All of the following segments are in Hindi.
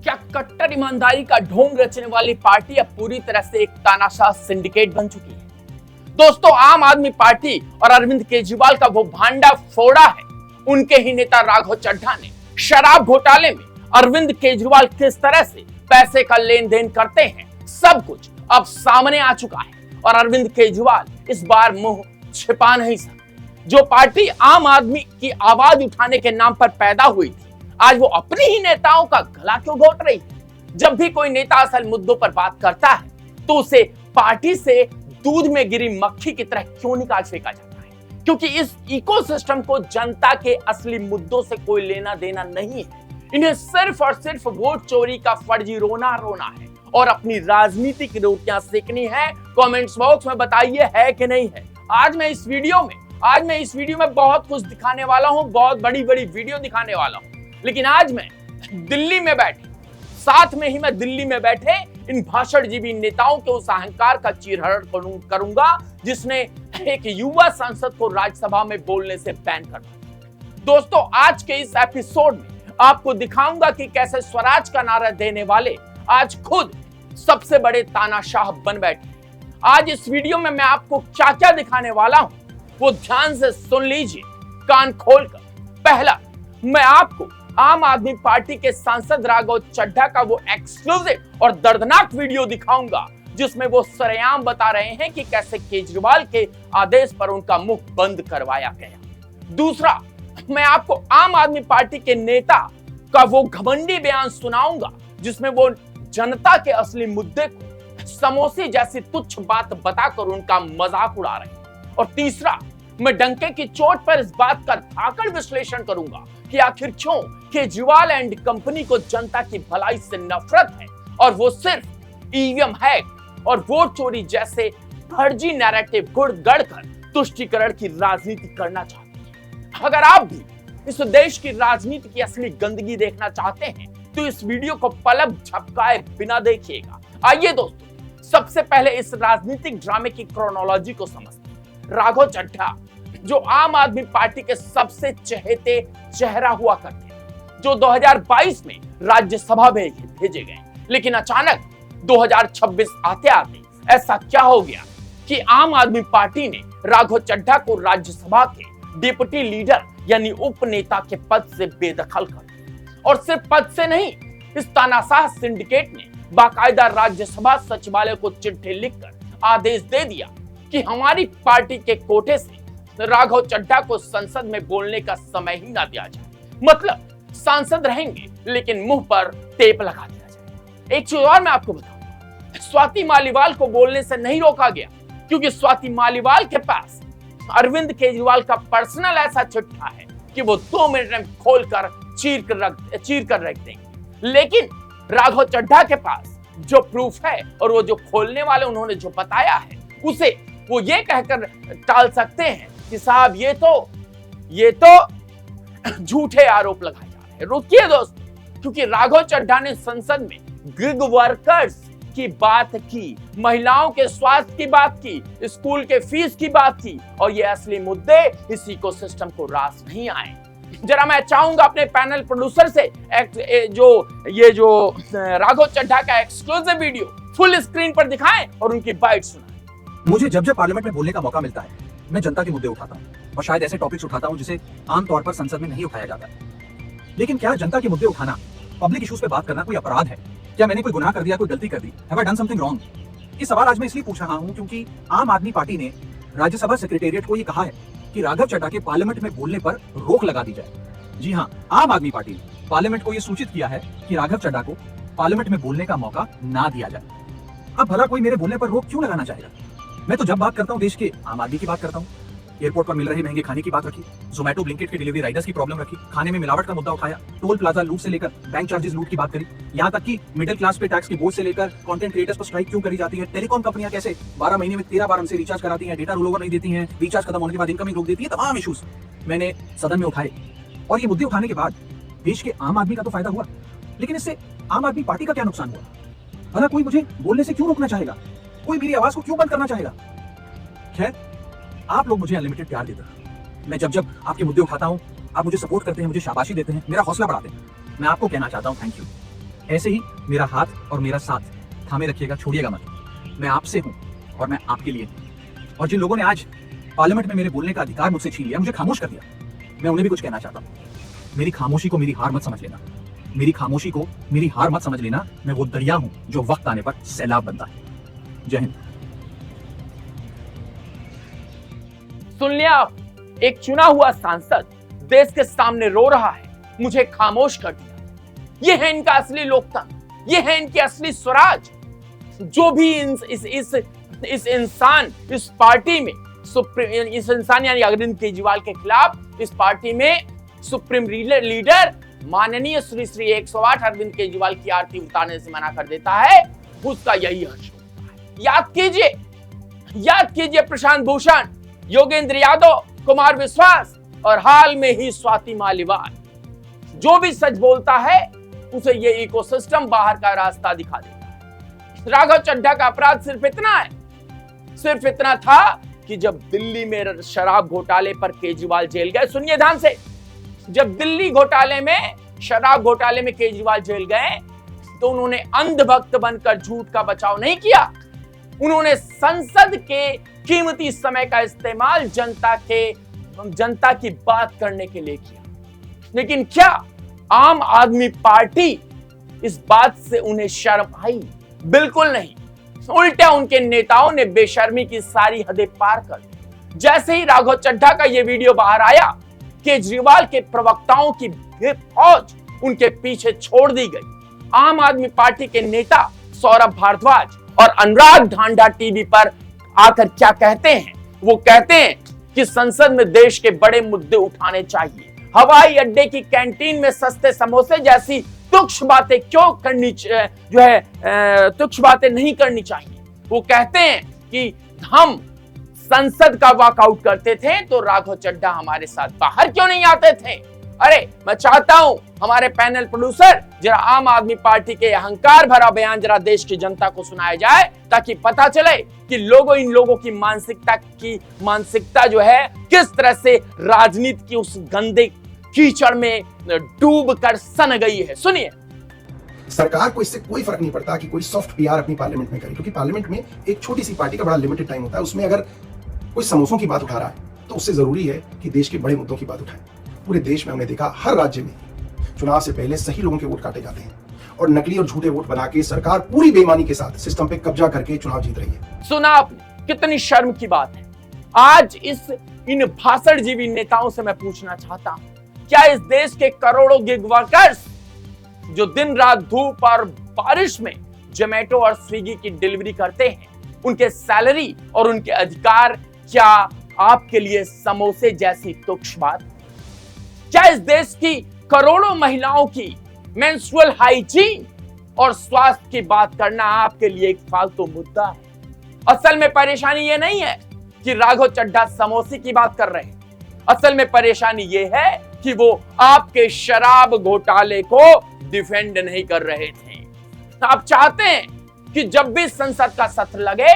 क्या कट्टर ईमानदारी का ढोंग रचने वाली पार्टी अब पूरी तरह से एक तानाशाह सिंडिकेट बन चुकी है। दोस्तों, आम आदमी पार्टी और अरविंद केजरीवाल का वो भांडा फोड़ा है। उनके ही नेता राघव चड्ढा ने शराब घोटाले में अरविंद केजरीवाल किस तरह से पैसे का लेन देन करते हैं, सब कुछ अब सामने आ चुका है और अरविंद केजरीवाल इस बार मुंह छिपा नहीं सकते। जो पार्टी आम आदमी की आवाज उठाने के नाम पर पैदा हुई थी, आज वो अपने ही नेताओं का गला क्यों घोट रही है। जब भी कोई नेता असल मुद्दों पर बात करता है तो उसे पार्टी से दूध में गिरी मक्खी की तरह क्यों निकाल फेंका जाता है, क्योंकि इस इकोसिस्टम को जनता के असली मुद्दों से कोई लेना देना नहीं है। इन्हें सिर्फ और सिर्फ वोट चोरी का फर्जी रोना रोना है और अपनी राजनीति की रोटियां सेकनी है। कमेंट्स बॉक्स में बताइए है कि नहीं है। आज मैं इस वीडियो में बहुत कुछ दिखाने वाला हूं, बहुत बड़ी बड़ी वीडियो दिखाने वाला हूं। लेकिन आज मैं दिल्ली में बैठे इन भाषणजीवी नेताओं के उस अहंकार का चीरहरण करूंगा जिसने एक युवा सांसद को राज्यसभा में बोलने से बैन कर दिया। दोस्तों, आज के इस एपिसोड में आपको दिखाऊंगा कि कैसे स्वराज का नारा देने वाले आज खुद सबसे बड़े तानाशाह बन बैठे। आज इस वीडियो में मैं आपको क्या क्या दिखाने वाला हूं, वो ध्यान से सुन लीजिए, कान खोलकर। पहला, मैं आपको आम आदमी पार्टी के सांसद राघव चड्ढा का वो एक्सक्लूसिव और दर्दनाक वीडियो दिखाऊंगा जिसमें वो सरेआम बता रहे हैं कि कैसे केजरीवाल के आदेश पर उनका मुंह बंद करवाया गया। दूसरा, मैं आपको आम आदमी पार्टी के नेता का वो घमंडी बयान सुनाऊंगा जिसमें वो जनता के असली मुद्दे को समोसे जैसी तुच्छ बात बताकर उनका मजाक उड़ा रहे हैं। और तीसरा, मैं डंके की चोट पर इस बात का धाकड़ विश्लेषण करूंगा कि आखिर क्यों केजरीवाल एंड कंपनी को जनता की भलाई से नफरत है और वो सिर्फ ईवीएम हैक और वोट चोरी जैसे फर्जी नैरेटिव गढ़कर तुष्टीकरण की राजनीति करना चाहते हैं। अगर आप भी इस देश की राजनीति की असली गंदगी देखना चाहते हैं तो इस वीडियो को पलक झपकाए बिना देखिएगा। आइए दोस्तों, सबसे पहले इस राजनीतिक ड्रामे की क्रोनोलॉजी को समझते हैं। राघव चड्ढा जो आम आदमी पार्टी के सबसे चहेते चेहरा हुआ करते हैं, जो 2022 में राज्यसभा में भेजे गए, लेकिन अचानक 2026 आते आते ऐसा क्या हो गया कि आम आदमी पार्टी ने राघव चड्ढा को राज्यसभा के डिप्टी लीडर यानी उपनेता के पद से बेदखल कर दिया। और सिर्फ पद से नहीं, इस तानाशाह सिंडिकेट ने बाकायदा राज्यसभा सचिवालय को चिट्ठी लिखकर आदेश दे दिया कि हमारी पार्टी के कोटे से राघव चड्ढा को संसद में बोलने का समय ही ना दिया जाए। मतलब सांसद रहेंगे लेकिन मुंह पर टेप लगा दिया जाए। एक चीज और मैं आपको बताऊंगा, स्वाति मालीवाल को बोलने से नहीं रोका गया क्योंकि स्वाति मालीवाल के पास अरविंद केजरीवाल का पर्सनल ऐसा चिट्ठा है कि वो 2 मिनट में खोलकर चीर कर रख देंगे। लेकिन राघव चड्ढा के पास जो प्रूफ है और वो जो खोलने वाले उन्होंने जो बताया है उसे वो ये कहकर टाल सकते हैं कि साहब ये तो झूठे आरोप लगाए जा रहे हैं। रुकिए दोस्तों, क्योंकि राघव चड्ढा ने संसद में गिग वर्कर्स की बात की, महिलाओं के स्वास्थ्य की बात की, स्कूल के फीस की बात की और ये असली मुद्दे इस इकोसिस्टम को रास नहीं आए। जरा मैं चाहूंगा अपने पैनल प्रोड्यूसर से जो राघव चड्ढा का एक्सक्लूसिव वीडियो फुल स्क्रीन पर दिखाएं और उनकी बाइट सुनाएं। मुझे जब जब पार्लियामेंट में बोलने का मौका मिलता है मैं जनता के मुद्दे उठाता हूं और शायद ऐसे टॉपिक्स उठाता हूं जिसे आमतौर पर संसद में नहीं उठाया जाता है। लेकिन क्या जनता के मुद्दे उठाना, पब्लिक इश्यूज पे बात करना कोई अपराध है? क्या मैंने कोई गुनाह कर दिया, कोई गलती कर दी? Have I done something wrong? ये सवाल आज मैं इसलिए पूछ रहा हूं क्योंकि आम आदमी पार्टी ने राज्यसभा सेक्रेटेरिएट को ये कहा है कि राघव चड्ढा के पार्लियामेंट में बोलने पर रोक लगा दी जाए। जी हाँ, आम आदमी पार्टी ने पार्लियामेंट को यह सूचित किया है कि राघव चड्ढा को पार्लियामेंट में बोलने का मौका ना दिया जाए। अब भला कोई मेरे बोलने पर रोक क्यों लगाना चाहेगा? मैं तो जब बात करता हूँ देश के आम आदमी की बात करता हूँ। एयरपोर्ट पर मिल रहे महंगे खाने की बात रखी, जोमेटो ब्लिंकिट के डिलीवरी राइडर्स की प्रॉब्लम रखी, खाने में मिलावट का मुद्दा उठाया, टोल प्लाजा लूट से लेकर बैंक चार्जेस लूट की बात करी, यहाँ तक कि मिडिल क्लास पे टैक्स की बोझ से लेकर कंटेंट क्रिएटर्स पर स्ट्राइक क्यों करी जाती है, टेलीकॉम कंपनियां कैसे 12 महीने में 13 बार हमसे रिचार्ज कराती हैं, डेटा रोल ओवर नहीं देती हैं, रिचार्ज खत्म होने के बाद इनकमिंग रोक देती है। तमाम इशूज मैंने सदन में उठाए और ये मुद्दे उठाने के बाद देश के आम आदमी का तो फायदा हुआ, लेकिन इससे आम आदमी पार्टी का क्या नुकसान हुआ? भला कोई मुझे बोलने से क्यों रोकना चाहेगा? कोई मेरी आवाज को क्यों बंद करना चाहेगा? खैर, आप लोग मुझे अनलिमिटेड प्यार देते हैं। मैं जब जब आपके मुद्दे उठाता हूं, आप मुझे सपोर्ट करते हैं, मुझे शाबाशी देते हैं, मेरा हौसला बढ़ाते हैं। मैं आपको कहना चाहता हूं थैंक यू। ऐसे ही मेरा हाथ और मेरा साथ थामे रखिएगा, छोड़िएगा मत। मैं आपसे हूं और मैं आपके लिए हूं। और जिन लोगों ने आज पार्लियामेंट में मेरे बोलने का अधिकार मुझसे छीन लिया, मुझे खामोश कर दिया, मैं उन्हें भी कुछ कहना चाहता हूं। मेरी खामोशी को मेरी हार मत समझ लेना। मेरी खामोशी को मेरी हार मत समझ लेना। मैं वो दरिया हूं जो वक्त आने पर सैलाब बनता है। जय हिंद। सुन लिया आप, एक चुना हुआ सांसद देश के सामने रो रहा है, मुझे खामोश कर दिया। ये है इनका असली लोकतंत्र, ये है इनकी असली स्वराज। जो भी इस इंसान इस पार्टी में इस इंसान यानी अरविंद केजरीवाल के खिलाफ इस पार्टी में सुप्रीम लीडर माननीय श्री 108 अरविंद केजरीवाल की आरती उतारने से मना कर देता है, उसका यही हर्ष होता है। याद कीजिए प्रशांत भूषण, योगेंद्र यादव, कुमार विश्वास और हाल में ही स्वाति मालिवाल। जो भी सच बोलता है उसे ये इकोसिस्टम बाहर का रास्ता दिखा देता है। राघव चड्ढा का अपराध सिर्फ इतना था कि जब दिल्ली में शराब घोटाले पर केजरीवाल जेल गए, सुनिए ध्यान से, जब दिल्ली शराब घोटाले में केजरीवाल जेल गए तो उन्होंने अंधभक्त बनकर झूठ का बचाव नहीं किया। उन्होंने संसद के कीमती समय का इस्तेमाल जनता की बात करने के लिए किया। लेकिन क्या आम आदमी पार्टी इस बात से उन्हें शर्म आई? बिल्कुल नहीं। उल्टा उनके नेताओं ने बेशर्मी की सारी हदें पार कर दी। जैसे ही राघव चड्ढा का यह वीडियो बाहर आया, केजरीवाल के प्रवक्ताओं की फौज उनके पीछे छोड़ दी गई। आम आदमी पार्टी के नेता सौरभ भारद्वाज और अनुराग ढांडा टीवी पर आकर क्या कहते हैं? वो कहते हैं कि संसद में देश के बड़े मुद्दे उठाने चाहिए। हवाई अड्डे की कैंटीन में सस्ते समोसे जैसी तुच्छ बातें तुच्छ बातें नहीं करनी चाहिए। वो कहते हैं कि हम संसद का वॉकआउट करते थे तो राघव चड्ढा हमारे साथ बाहर क्यों नहीं आते थे? अरे मैं चाहता हूं हमारे पैनल प्रोड्यूसर जरा आम आदमी पार्टी के अहंकार भरा बयान जरा देश की जनता को सुनाया जाए, ताकि पता चले कि इन लोगों की मानसिकता जो है किस तरह से राजनीति की उस गंदे कीचड़ में डूब कर सन गई है। सुनिए। सरकार को इससे कोई फर्क नहीं पड़ता कि कोई सॉफ्ट पीआर अपनी पार्लियामेंट में करे, क्योंकि पार्लियामेंट में एक छोटी सी पार्टी का बड़ा लिमिटेड टाइम होता है। उसमें अगर कोई समोसों की बात उठा रहा है तो उससे जरूरी है कि देश के बड़े मुद्दों की बात उठाए। पूरे देश में हमने देखा, हर राज्य में चुनाव से पहले सही लोगों के वोट काटे जाते हैं और नकली और झूठे वोट बना के सरकार पूरी बेईमानी के साथ सिस्टम पे कब्जा करके चुनाव जीत रही है। सुना आपने, कितनी शर्म की बात है। आज इन भाषणजीवी नेताओं से मैं पूछना चाहता हूं, क्या इस देश के करोड़ों गिग वर्कर्स जो दिन रात धूप और बारिश में जोमेटो और स्विगी की डिलीवरी करते हैं, उनके सैलरी और उनके अधिकार क्या आपके लिए समोसे जैसी तुच्छ बात? क्या इस देश की करोड़ों महिलाओं की मेंस्ट्रुअल हाइजीन और स्वास्थ्य की बात करना आपके लिए एक फालतू मुद्दा है? असल में परेशानी ये नहीं है कि राघव चड्ढा समोसे की बात कर रहे हैं। असल में परेशानी ये है कि वो आपके शराब घोटाले को डिफेंड नहीं कर रहे थे। आप चाहते हैं कि जब भी संसद का सत्र लगे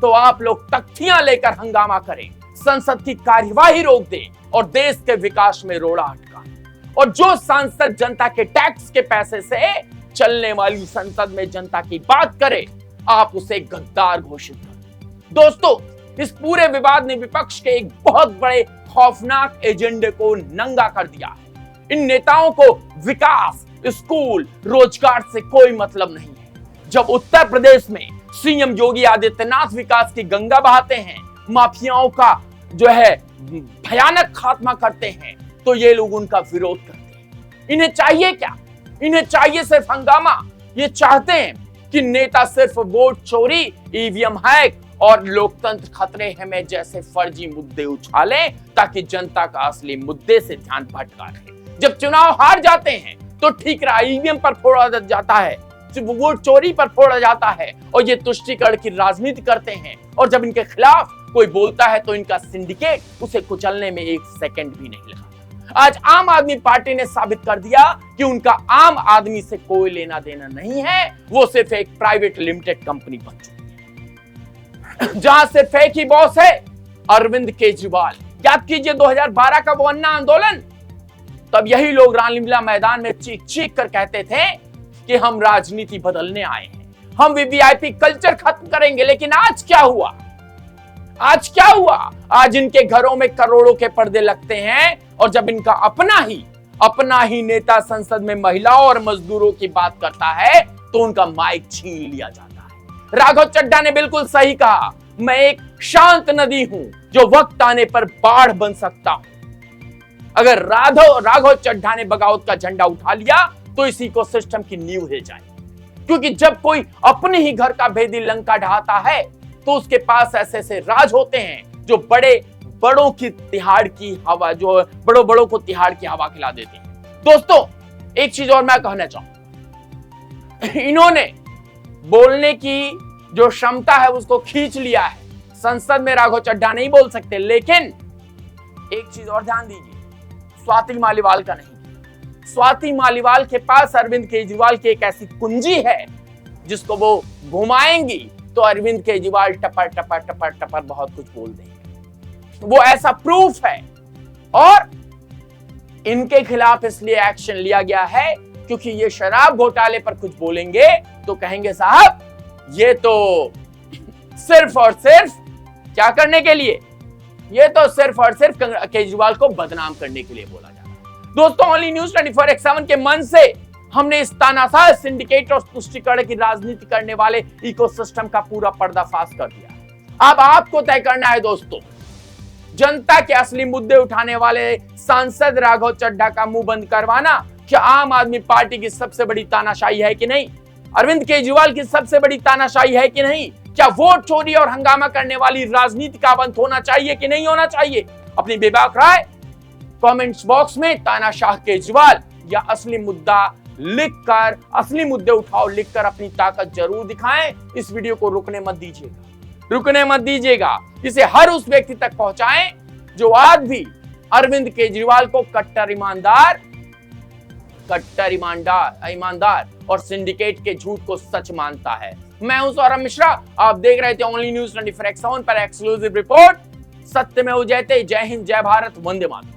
तो आप लोग तख्तियां लेकर हंगामा करें, संसद की कार्यवाही रोक दें और देश के विकास में रोड़ा अटकाएं। और जो सांसद जनता के टैक्स के पैसे से चलने वाली संसद में जनता की बात करे, आप उसे गद्दार घोषित करें। दोस्तों, इस पूरे विवाद ने विपक्ष के एक बहुत बड़े खौफनाक एजेंडे को नंगा कर दिया है। इन नेताओं को विकास, स्कूल, रोजगार से कोई मतलब नहीं है। जब उत्तर प्रदेश में सीएम योगी आदित्यनाथ विकास की गंगा बहाते हैं, माफियाओं का जो है भयानक खात्मा करते हैं, तो ये लोग उनका विरोध करते हैं। इन्हें चाहिए क्या? इन्हें चाहिए सिर्फ हंगामा। ये चाहते हैं कि नेता सिर्फ वोट चोरी, ईवीएम हैक और लोकतंत्र खतरे है में जैसे फर्जी मुद्दे उछालें, ताकि जनता का असली मुद्दे से ध्यान भटका रहे। जब चुनाव हार जाते हैं तो ठीक रहा, ईवीएम पर फोड़ा जाता है, वोट चोरी पर फोड़ा जाता है और ये तुष्टीकरण की राजनीति करते हैं। और जब इनके खिलाफ कोई बोलता है तो इनका सिंडिकेट उसे कुचलने में एक सेकंड भी नहीं लगा। आज आम आदमी पार्टी ने साबित कर दिया कि उनका आम आदमी से कोई लेना देना नहीं है। वो सिर्फ एक प्राइवेट लिमिटेड कंपनी बन चुकी है, जहां सिर्फ एक ही बॉस है, अरविंद केजरीवाल। याद कीजिए 2012 का वो अन्ना आंदोलन, तब यही लोग रामलीला मैदान में चीख चीख कर कहते थे कि हम राजनीति बदलने आए हैं, हम वीवीआईपी कल्चर खत्म करेंगे। लेकिन आज क्या हुआ? आज क्या हुआ? आज इनके घरों में करोड़ों के पर्दे लगते हैं और जब इनका अपना ही नेता संसद में महिलाओं और मजदूरों की बात करता है तो उनका माइक छीन लिया जाता है। राघव चड्ढा ने बिल्कुल सही कहा, मैं एक शांत नदी हूं जो वक्त आने पर बाढ़ बन सकता हूं। अगर राघव चड्ढा ने बगावत का झंडा उठा लिया तो इस इकोसिस्टम की नींव हिल जाएगी। क्योंकि जब कोई अपने ही घर का भेदी लंका ढाता है तो उसके पास ऐसे राज होते हैं जो बड़ों की तिहाड़ की हवा, जो बड़ों को तिहाड़ की हवा खिला देते हैं। दोस्तों, एक चीज और मैं कहना चाहूं, इन्होंने बोलने की जो क्षमता है उसको खींच लिया है। संसद में राघव चड्ढा नहीं बोल सकते, लेकिन एक चीज और ध्यान दीजिए, स्वाति मालीवाल का नहीं। स्वाति मालीवाल के पास अरविंद केजरीवाल की एक ऐसी कुंजी है जिसको वो घुमाएंगी तो अरविंद केजरीवाल टपर टपर टपर टपर बहुत कुछ बोल देंगे। वो ऐसा प्रूफ है। और इनके खिलाफ इसलिए एक्शन लिया गया है क्योंकि ये शराब घोटाले पर कुछ बोलेंगे तो कहेंगे साहब ये तो सिर्फ और सिर्फ क्या करने के लिए, ये तो सिर्फ और सिर्फ केजरीवाल को बदनाम करने के लिए बोला जा रहा है। दोस्तों, ओनली न्यूज़ 24x7 के मन से हमने इस तानाशाह सिंडिकेट और तुष्टीकरण की राजनीति करने वाले इकोसिस्टम का पूरा पर्दाफाश कर दिया। अब आपको तय करना है दोस्तों, जनता के असली मुद्दे उठाने वाले सांसद राघव चड्ढा का मुंह बंद करवाना क्या आम आदमी पार्टी की सबसे बड़ी तानाशाही है कि नहीं? अरविंद केजरीवाल की सबसे बड़ी तानाशाही है कि नहीं? क्या वोट चोरी और हंगामा करने वाली राजनीति का अंत होना चाहिए कि नहीं होना चाहिए? अपनी बेबाक राय कमेंट्स बॉक्स में तानाशाह केजरीवाल या असली मुद्दा लिखकर, असली मुद्दे उठाओ लिखकर अपनी ताकत जरूर दिखाएं। इस वीडियो को रुकने मत दीजिएगा। इसे हर उस व्यक्ति तक पहुंचाएं जो आज भी अरविंद केजरीवाल को कट्टर ईमानदार और सिंडिकेट के झूठ को सच मानता है। मैं हूं सौरभ मिश्रा, आप देख रहे थे ओनली न्यूज़ 24x7 पर एक्सक्लूसिव रिपोर्ट। सत्यमेव जयते। जय हिंद, जय भारत, वंदे मातरम।